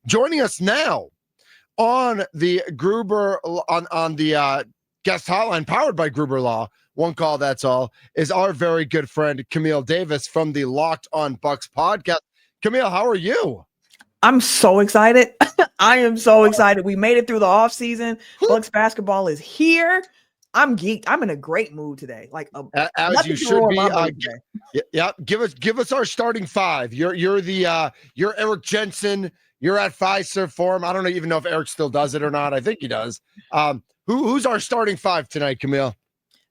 Joining us now on the Gruber on the guest hotline powered by Gruber Law, one call, that's all, is our very good friend Camille Davis from the Locked on Bucks podcast. Camille, how are you? I'm so excited. I am so excited. We made it through the offseason. Bucks basketball is here. I'm geeked. I'm in a great mood today. As you should be. Yeah, give us our starting five. You're Eric Jensen. You're at Fiserv Forum. I don't even know if Eric still does it or not. I think he does. Who's our starting five tonight, Camille?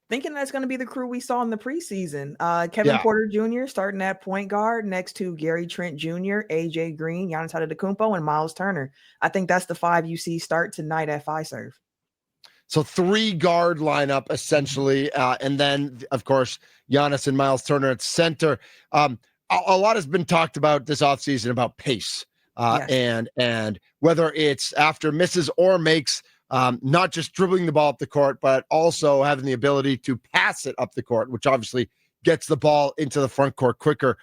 Thinking that's going to be the crew we saw in the preseason. Kevin Porter Jr. starting at point guard next to Gary Trent Jr., AJ Green, Giannis Antetokounmpo, and Miles Turner. I think that's the five you see start tonight at Fiserv. So 3-guard lineup essentially, and then of course Giannis and Miles Turner at center. A lot has been talked about this offseason about pace, yes. and whether it's after misses or makes. Not just dribbling the ball up the court, but also having the ability to pass it up the court, which obviously gets the ball into the front court quicker.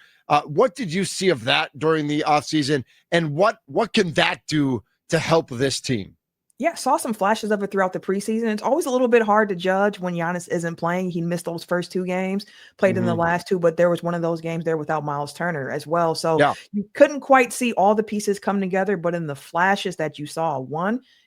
What did you see of that during the offseason, and what can that do to help this team? Yeah, saw some flashes of it throughout the preseason. It's always a little bit hard to judge when Giannis isn't playing. He missed those first 2 games, played in the last 2, but there was one of those games there without Miles Turner as well. So you couldn't quite see all the pieces come together, but in the flashes that you saw,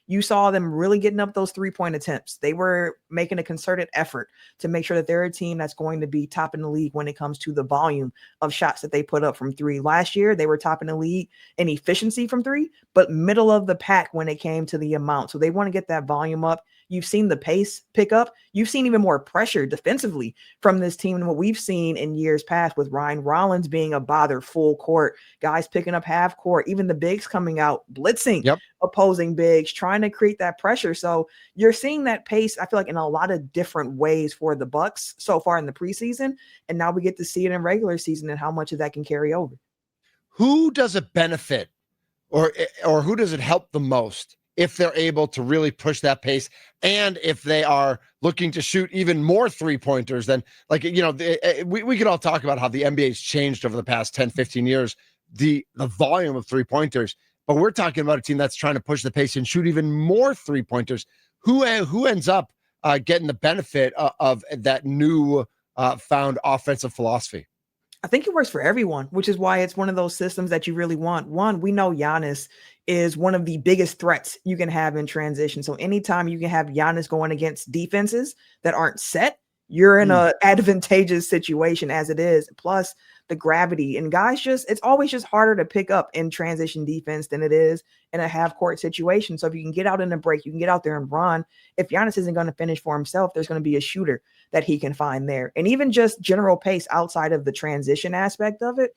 you saw them really getting up those 3-point attempts. They were making a concerted effort to make sure that they're a team that's going to be top in the league when it comes to the volume of shots that they put up from 3. Last year, they were top in the league in efficiency from 3, but middle of the pack when it came to the amount. So they want to get that volume up. You've seen the pace pick up. You've seen even more pressure defensively from this team than what we've seen in years past, with Ryan Rollins being a bother full court, guys picking up half court, even the bigs coming out, blitzing opposing bigs, trying to create that pressure. So you're seeing that pace, I feel like, in a lot of different ways for the Bucks so far in the preseason. And now we get to see it in regular season and how much of that can carry over. Who does it benefit or who does it help the most if they're able to really push that pace, and if they are looking to shoot even more 3-pointers than, we could all talk about how the NBA's changed over the past 10, 15 years, the volume of 3-pointers, but we're talking about a team that's trying to push the pace and shoot even more 3-pointers. Who ends up getting the benefit of that new found offensive philosophy? I think it works for everyone, which is why it's one of those systems that you really want. One, we know Giannis is one of the biggest threats you can have in transition. So anytime you can have Giannis going against defenses that aren't set, you're in an advantageous situation as it is. Plus the gravity, and guys, it's always just harder to pick up in transition defense than it is in a half court situation. So if you can get out in a break, you can get out there and run. If Giannis isn't going to finish for himself, there's going to be a shooter that he can find there. And even just general pace outside of the transition aspect of it,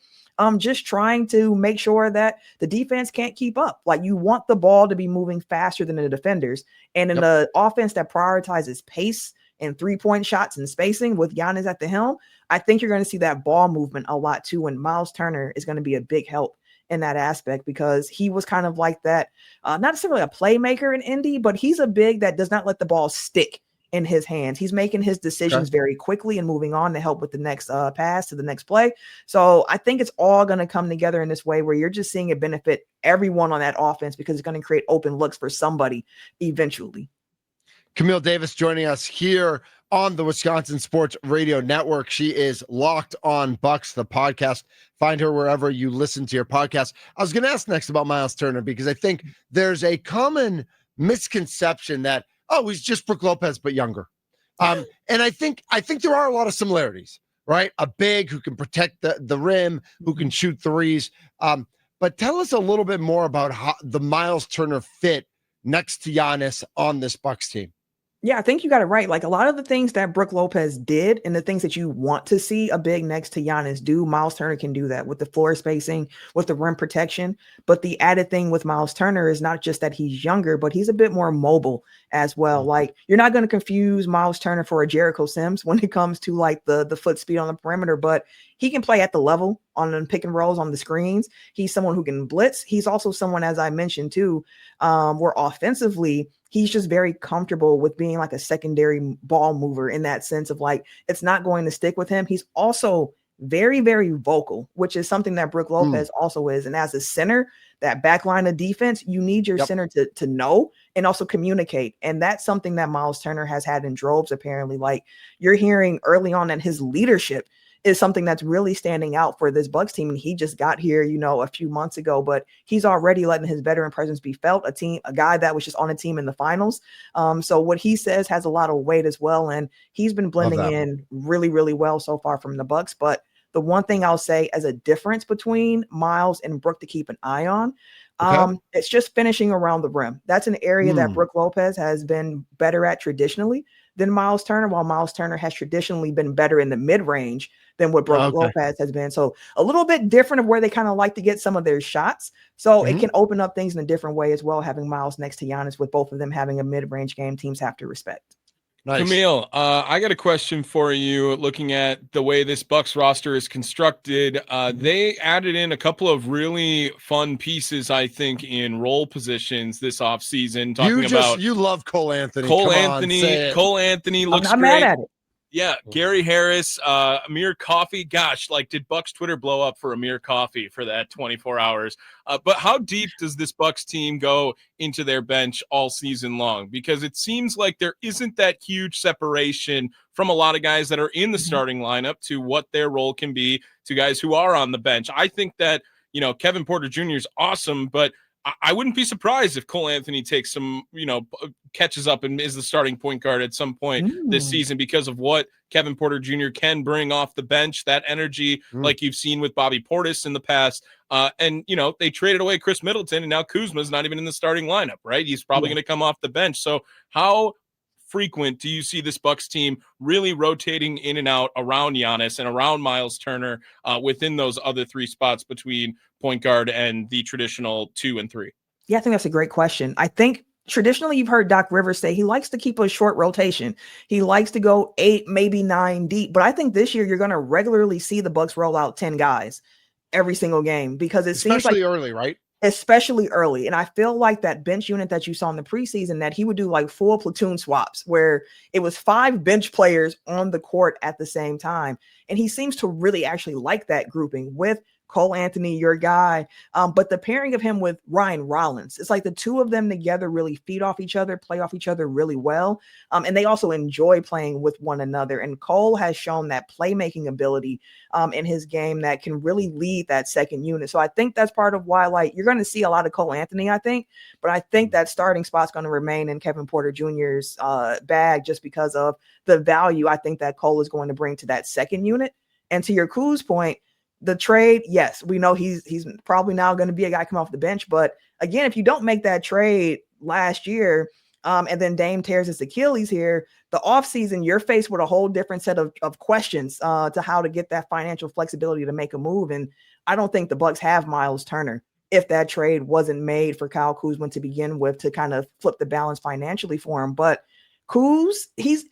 just trying to make sure that the defense can't keep up. Like, you want the ball to be moving faster than the defenders. And in an offense that prioritizes pace and 3-point shots and spacing with Giannis at the helm, I think you're going to see that ball movement a lot too. And Miles Turner is going to be a big help in that aspect, because he was kind of like that, not necessarily a playmaker in Indy, but he's a big that does not let the ball stick in his hands. He's making his decisions very quickly and moving on to help with the next pass to the next play. So I think it's all going to come together in this way where you're just seeing it benefit everyone on that offense, because it's going to create open looks for somebody eventually. Camille Davis joining us here on the Wisconsin Sports Radio Network. She is Locked on Bucks, the podcast. Find her wherever you listen to your podcast. I was going to ask next about Miles Turner, because I think there's a common misconception that, he's just Brook Lopez, but younger. And I think there are a lot of similarities, right? A big who can protect the rim, who can shoot threes. But tell us a little bit more about how the Miles Turner fit next to Giannis on this Bucks team. Yeah, I think you got it right. Like, a lot of the things that Brook Lopez did and the things that you want to see a big next to Giannis do, Miles Turner can do that with the floor spacing, with the rim protection. But the added thing with Miles Turner is not just that he's younger, but he's a bit more mobile as well. Like, you're not going to confuse Miles Turner for a Jericho Sims when it comes to like the foot speed on the perimeter, but he can play at the level on the pick and rolls on the screens. He's someone who can blitz. He's also someone, as I mentioned too, where offensively, he's just very comfortable with being like a secondary ball mover in that sense of like, it's not going to stick with him. He's also very, very vocal, which is something that Brook Lopez also is. And as a center, that back line of defense, you need your center to know and also communicate. And that's something that Miles Turner has had in droves, apparently. Like, you're hearing early on that his leadership is something that's really standing out for this Bucks team. And he just got here, a few months ago, but he's already letting his veteran presence be felt. A guy that was just on a team in the finals. So what he says has a lot of weight as well. And he's been blending in really, really well so far from the Bucks. But the one thing I'll say as a difference between Miles and Brook to keep an eye on, it's just finishing around the rim. That's an area that Brook Lopez has been better at traditionally than Miles Turner, while Miles Turner has traditionally been better in the mid-range than what Brook Lopez has been. So a little bit different of where they kind of like to get some of their shots. So it can open up things in a different way as well, having Miles next to Giannis, with both of them having a mid-range game teams have to respect. Nice. Camille, I got a question for you. Looking at the way this Bucks roster is constructed, they added in a couple of really fun pieces, I think, in role positions this offseason. You love Cole Anthony. Cole Anthony looks I'm not great. mad at it. Yeah, Gary Harris, Amir Coffey. Gosh, did Bucks Twitter blow up for Amir Coffey for that 24 hours? But how deep does this Bucks team go into their bench all season long? Because it seems like there isn't that huge separation from a lot of guys that are in the starting lineup to what their role can be to guys who are on the bench. I think that, Kevin Porter Jr. is awesome, but I wouldn't be surprised if Cole Anthony takes some, catches up and is the starting point guard at some point this season, because of what Kevin Porter Jr. can bring off the bench, that energy, like you've seen with Bobby Portis in the past. And they traded away Chris Middleton, and now Kuzma's not even in the starting lineup, right? He's probably going to come off the bench. So how frequent do you see this Bucks team really rotating in and out around Giannis and around Miles Turner within those other three spots between point guard and the traditional 2 and 3? Yeah, I think that's a great question. I think traditionally you've heard Doc Rivers say he likes to keep a short rotation. He likes to go 8, maybe 9 deep. But I think this year you're going to regularly see the Bucks roll out 10 guys every single game, because it seems like early, right? Especially early. And I feel like that bench unit that you saw in the preseason, that he would do like full platoon swaps where it was 5 bench players on the court at the same time. And he seems to really actually like that grouping with Cole Anthony, your guy. But the pairing of him with Ryan Rollins, it's like the two of them together really feed off each other, play off each other really well. And they also enjoy playing with one another. And Cole has shown that playmaking ability in his game that can really lead that second unit. So I think that's part of why, you're going to see a lot of Cole Anthony, I think. But I think that starting spot's going to remain in Kevin Porter Jr.'s bag, just because of the value I think that Cole is going to bring to that second unit. And to your Kuz point, the trade, yes, we know he's probably now going to be a guy come off the bench. But again, if you don't make that trade last year, and then Dame tears his Achilles here, the offseason, you're faced with a whole different set of questions to how to get that financial flexibility to make a move. And I don't think the Bucks have Miles Turner if that trade wasn't made for Kyle Kuzma to begin with, to kind of flip the balance financially for him. But Kuz, he's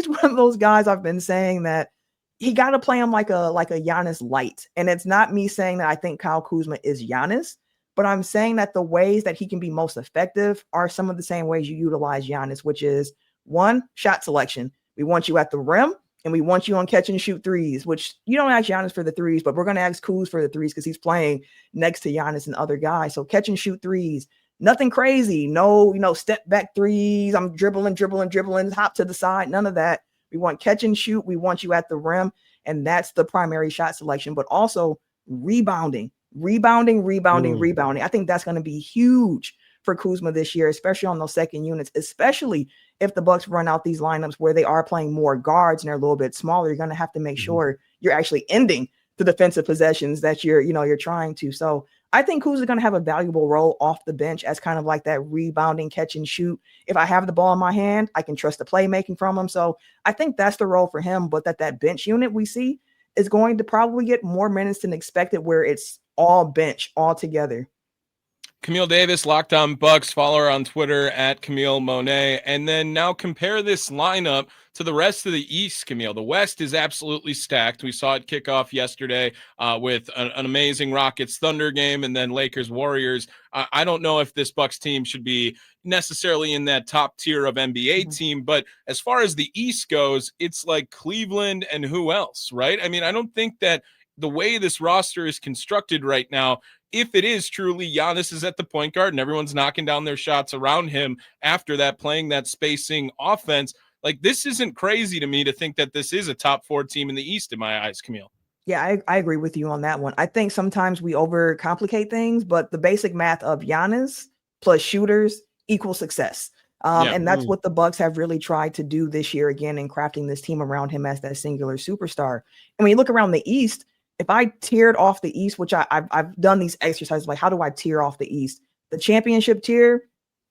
one of those guys I've been saying that he got to play him like a Giannis light. And it's not me saying that I think Kyle Kuzma is Giannis, but I'm saying that the ways that he can be most effective are some of the same ways you utilize Giannis, which is 1, shot selection. We want you at the rim, and we want you on catch and shoot threes, which you don't ask Giannis for the threes, but we're going to ask Kuz for the threes because he's playing next to Giannis and other guys. So catch and shoot threes, nothing crazy. No, step back threes. I'm dribbling, hop to the side. None of that. We want catch and shoot. We want you at the rim. And that's the primary shot selection, but also rebounding. I think that's going to be huge for Kuzma this year, especially on those second units, especially if the Bucks run out these lineups where they are playing more guards and they're a little bit smaller. You're going to have to make sure you're actually ending the defensive possessions that you're trying to. So I think Kuz is going to have a valuable role off the bench as kind of like that rebounding catch and shoot. If I have the ball in my hand, I can trust the playmaking from him. So I think that's the role for him. But that bench unit we see is going to probably get more minutes than expected, where it's all bench all together. Camille Davis, Locked On Bucks. Follow her on Twitter at Camille Monet. And then now compare this lineup to the rest of the East, Camille. The West is absolutely stacked. We saw it kick off yesterday with an amazing Rockets Thunder game and then Lakers Warriors. I don't know if this Bucks team should be necessarily in that top tier of NBA team, but as far as the East goes, it's like Cleveland and who else, right? I mean, I don't think that the way this roster is constructed right now, if it is truly Giannis is at the point guard and everyone's knocking down their shots around him after that, playing that spacing offense, like this isn't crazy to me to think that this is a top 4 team in the East in my eyes, Camille. Yeah, I agree with you on that one. I think sometimes we overcomplicate things, but the basic math of Giannis plus shooters equals success. And that's what the Bucks have really tried to do this year again in crafting this team around him as that singular superstar. And when you look around the East, if I tiered off the East, which I've done these exercises, like how do I tier off the East? The championship tier,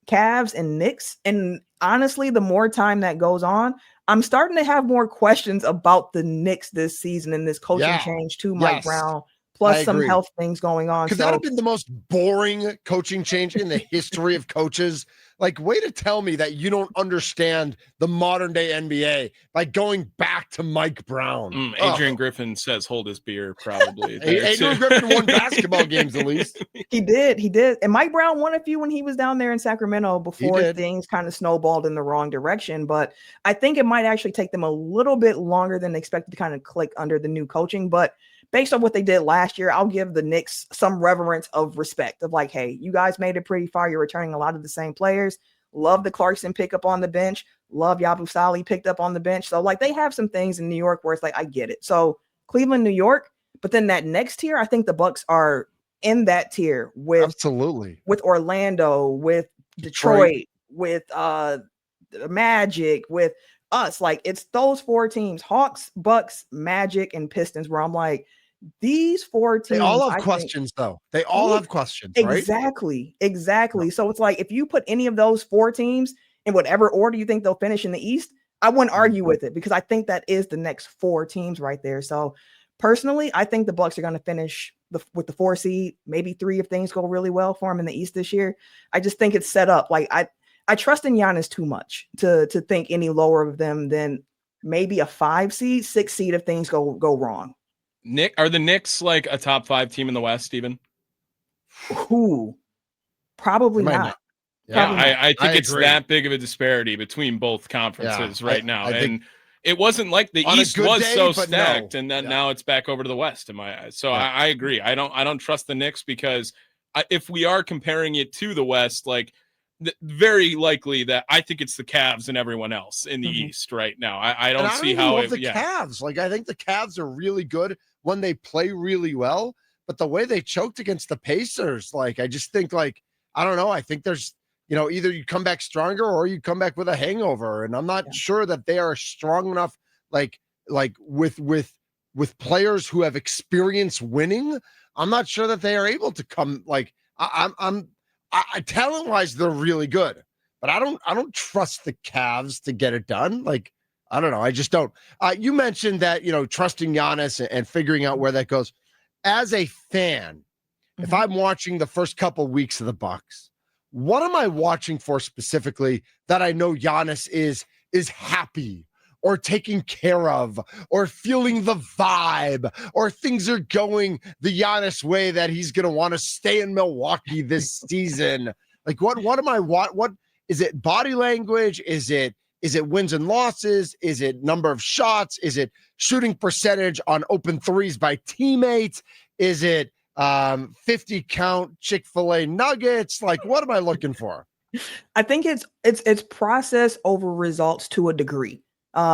Cavs and Knicks. And honestly, the more time that goes on, I'm starting to have more questions about the Knicks this season and this coaching change to Mike Brown, plus some health things going on. Could that have been the most boring coaching change in the history of coaches? Like, way to tell me that you don't understand the modern day NBA by going back to Mike Brown. Adrian Griffin says hold his beer, probably. Adrian Griffin won basketball games at least. He did. And Mike Brown won a few when he was down there in Sacramento before things kind of snowballed in the wrong direction. But I think it might actually take them a little bit longer than expected to kind of click under the new coaching. But based on what they did last year, I'll give the Knicks some reverence of respect of like, hey, you guys made it pretty far. You're returning a lot of the same players. Love the Clarkson pickup on the bench. Love Yabusele picked up on the bench. So like they have some things in New York where it's like, I get it. So Cleveland, New York, but then that next tier, I think the Bucks are in that tier with with Orlando, with Detroit, with Magic, with us. Like it's those 4 teams, Hawks, Bucks, Magic, and Pistons, where I'm like, these 4 teams, they all have questions, though. They all have questions, right? Exactly. So it's like if you put any of those 4 teams in whatever order you think they'll finish in the East, I wouldn't argue with it because I think that is the next 4 teams right there. So personally, I think the Bucks are going to finish with the 4 seed, maybe 3 if things go really well for them in the East this year. I just think it's set up. Like I trust in Giannis too much to think any lower of them than maybe a 5 seed, 6 seed if things go wrong. Are the Knicks like a top 5 team in the West even? Who? Probably not. Yeah, I think it's that big of a disparity between both conferences right now. And it wasn't like the East was so stacked, and then now it's back over to the West in my eyes. So I agree. I don't trust the Knicks because if we are comparing it to the West, like very likely that I think it's the Cavs and everyone else in the East right now. I don't see how the Cavs. Like I think the Cavs are really good when they play really well, but the way they choked against the Pacers, like I just think like I don't know. I think there's either you come back stronger or you come back with a hangover, and I'm not sure that they are strong enough. Like with players who have experience winning, I'm not sure that they are able to come. Like I talent wise, they're really good, but I don't trust the Cavs to get it done. Like, I don't know. I just don't. You mentioned that, trusting Giannis and figuring out where that goes. As a fan, if I'm watching the first couple weeks of the Bucks, what am I watching for specifically that I know Giannis is happy or taking care of or feeling the vibe or things are going the Giannis way that he's going to want to stay in Milwaukee this season? Like what am I, what is it? Body language? Is it wins and losses? Is it number of shots? Is it shooting percentage on open threes by teammates? Is it 50 count Chick-fil-A nuggets? Like, what am I looking for? I think it's process over results to a degree.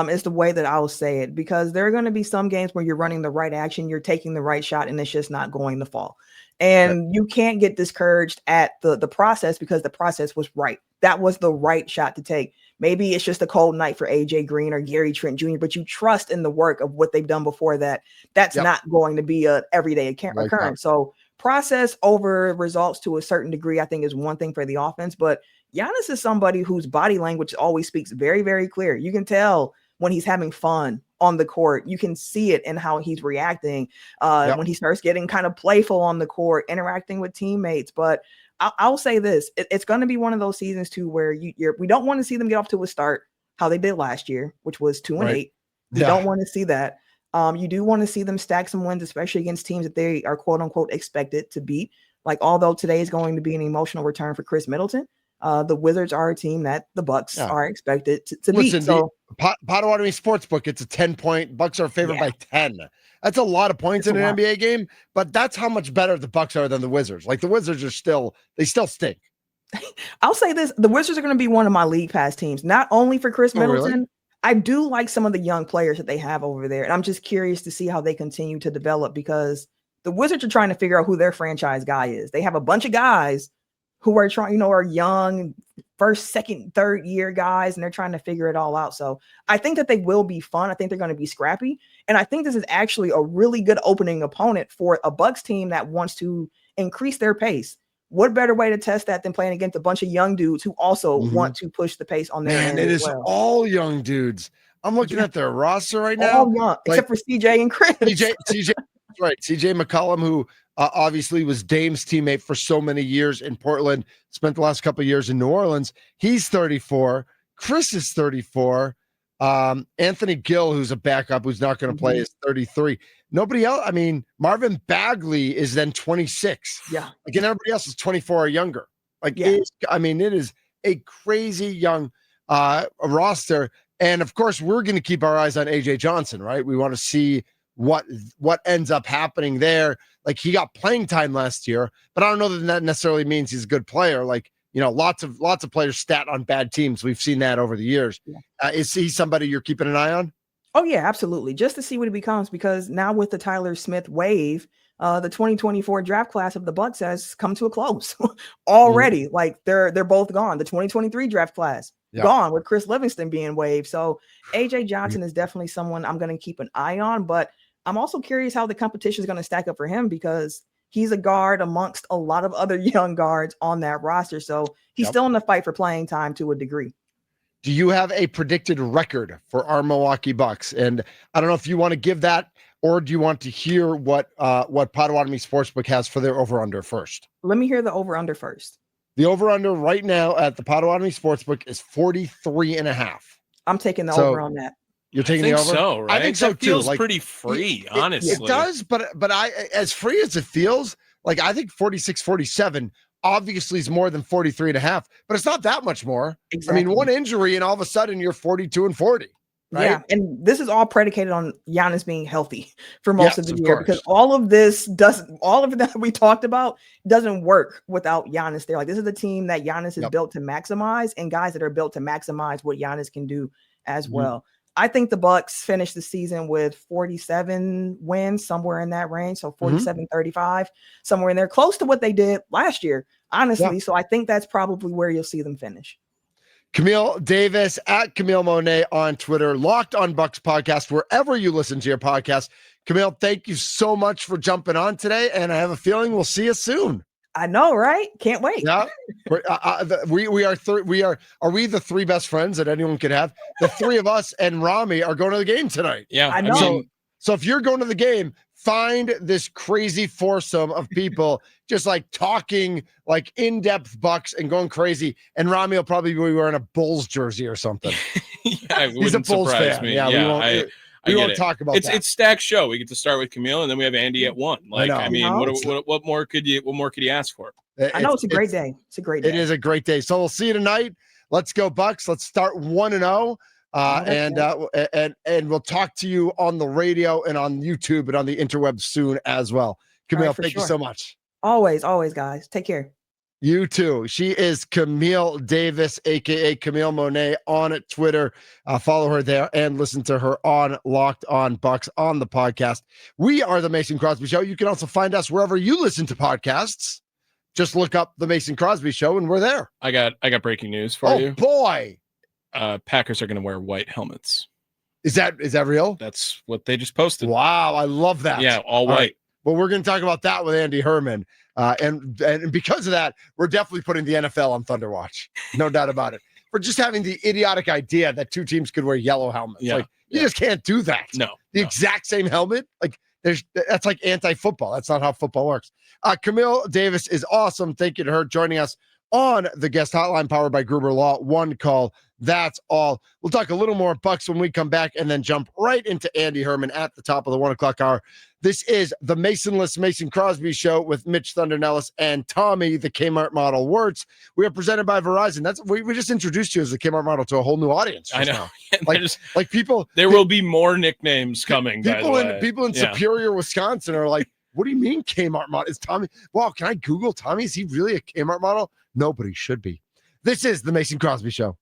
Is the way that I'll say it, because there are going to be some games where you're running the right action, you're taking the right shot, and it's just not going to fall. And you can't get discouraged at the process because the process was right. That was the right shot to take. Maybe it's just a cold night for AJ Green or Gary Trent Jr., but you trust in the work of what they've done before that. That's not going to be a everyday occurrence. So process over results to a certain degree, I think, is one thing for the offense. But Giannis is somebody whose body language always speaks very, very clear. You can tell when he's having fun on the court. You can see it in how he's reacting when he starts getting kind of playful on the court, interacting with teammates. But I'll say this: it's going to be one of those seasons too where we don't want to see them get off to a start how they did last year, which was 2-8. You don't want to see that. You do want to see them stack some wins, especially against teams that they are quote unquote expected to beat. Like, although today is going to be an emotional return for Chris Middleton, the Wizards are a team that the Bucks are expected to beat. So Potawatomi Sportsbook, it's a 10-point. Bucks are favored by 10. That's a lot of points in an NBA game, but that's how much better the Bucks are than the Wizards. Like, the Wizards are still stink. I'll say this: the Wizards are going to be one of my league pass teams, not only for Chris Middleton. Really? I do like some of the young players that they have over there, and I'm just curious to see how they continue to develop, because the Wizards are trying to figure out who their franchise guy is. They have a bunch of guys who are trying, are young, first, second, third year guys, and they're trying to figure it all out. So I think that they will be fun. I think they're going to be scrappy. And I think this is actually a really good opening opponent for a Bucks team that wants to increase their pace. What better way to test that than playing against a bunch of young dudes who also want to push the pace on their end? It is all young dudes. I'm looking at their roster right now. All young, except for CJ and Chris. CJ, right. CJ McCollum, who obviously was Dame's teammate for so many years in Portland, spent the last couple of years in New Orleans. He's 34. Chris is 34. Anthony Gill, who's a backup, who's not going to play, is 33. Nobody else. I mean, Marvin Bagley is then 26. Yeah. Again, everybody else is 24 or younger. Like, it is a crazy young roster. And of course, we're going to keep our eyes on AJ Johnson, right? We want to see what ends up happening there. Like, he got playing time last year, but I don't know that necessarily means he's a good player. Like, lots of players stat on bad teams. We've seen that over the years. Yeah. Is he somebody you're keeping an eye on? Oh yeah, absolutely. Just to see what he becomes, because now with the Tyler Smith wave, the 2024 draft class of the Bucks has come to a close already. Like, they're both gone. The 2023 draft class gone, with Chris Livingston being waived. So AJ Johnson is definitely someone I'm going to keep an eye on, but I'm also curious how the competition is going to stack up for him, because he's a guard amongst a lot of other young guards on that roster. So he's still in the fight for playing time to a degree. Do you have a predicted record for our Milwaukee Bucks? And I don't know if you want to give that, or do you want to hear what Potawatomi Sportsbook has for their over-under first? Let me hear the over-under first. The over-under right now at the Potawatomi Sportsbook is 43.5. I'm taking the over on that. You're taking the over? So, right? I think so, too. Feels like, pretty free, honestly. It does, but I, as free as it feels, like, I think 46-47 obviously is more than 43.5, but it's not that much more. Exactly. I mean, one injury and all of a sudden you're 42-40. Right? Yeah, and this is all predicated on Giannis being healthy for most of the year, because all of that we talked about doesn't work without Giannis there. Like, this is a team that Giannis is built to maximize, and guys that are built to maximize what Giannis can do as well. I think the Bucks finished the season with 47 wins, somewhere in that range. So 47-35, somewhere in there, close to what they did last year, honestly. So I think that's probably where you'll see them finish. Camille Davis at Camille Monet on Twitter, Locked on Bucks podcast, wherever you listen to your podcast. Camille, thank you so much for jumping on today, and I have a feeling we'll see you soon. I know, right? Can't wait. Yeah, we are the three best friends that anyone could have? The three of us and Rami are going to the game tonight. Yeah, I know. So if you're going to the game, find this crazy foursome of people just like talking like in-depth Bucks and going crazy. And Rami will probably be wearing a Bulls jersey or something. Yeah, he's a Bulls fan. Me. Yeah, we won't talk about that. It's stacked show. We get to start with Camille, and then we have Andy at 1. Like, I mean, what more could you ask for? I know it's a great day. It's a great day. It is a great day. So we'll see you tonight. Let's go Bucks. Let's start 1-0. And we'll talk to you on the radio and on YouTube and on the interwebs soon as well. Camille, thank you so much. Always, guys. Take care. You too. She is Camille Davis, aka Camille Monet, on Twitter. Follow her there and listen to her on Locked on Bucks on the podcast. We are the Mason Crosby Show. You can also find us wherever you listen to podcasts. Just look up the Mason Crosby Show, and we're there. I got breaking news for you. Oh boy! Packers are going to wear white helmets. Is that real? That's what they just posted. Wow, I love that. Yeah, all white. Right. Well, we're going to talk about that with Andy Herman. And because of that, we're definitely putting the NFL on Thunder Watch. No doubt about it. For just having the idiotic idea that two teams could wear yellow helmets. Yeah, like, you just can't do that. No. Exact same helmet. Like, That's like anti-football. That's not how football works. Camille Davis is awesome. Thank you to her joining us on the guest hotline powered by Gruber Law. One call. That's all. We'll talk a little more Bucks when we come back and then jump right into Andy Herman at the top of the 1 o'clock hour. This is the Masonless Mason Crosby show with Mitch Thunder Nellis and Tommy, the Kmart model Wirtz. We are presented by Verizon. We just introduced you as the Kmart model to a whole new audience. I know. Like people, there will be more nicknames coming. People in Superior, Wisconsin are like, what do you mean Kmart model? Is Tommy? Wow, can I Google Tommy? Is he really a Kmart model? No, but he should be. This is the Mason Crosby Show.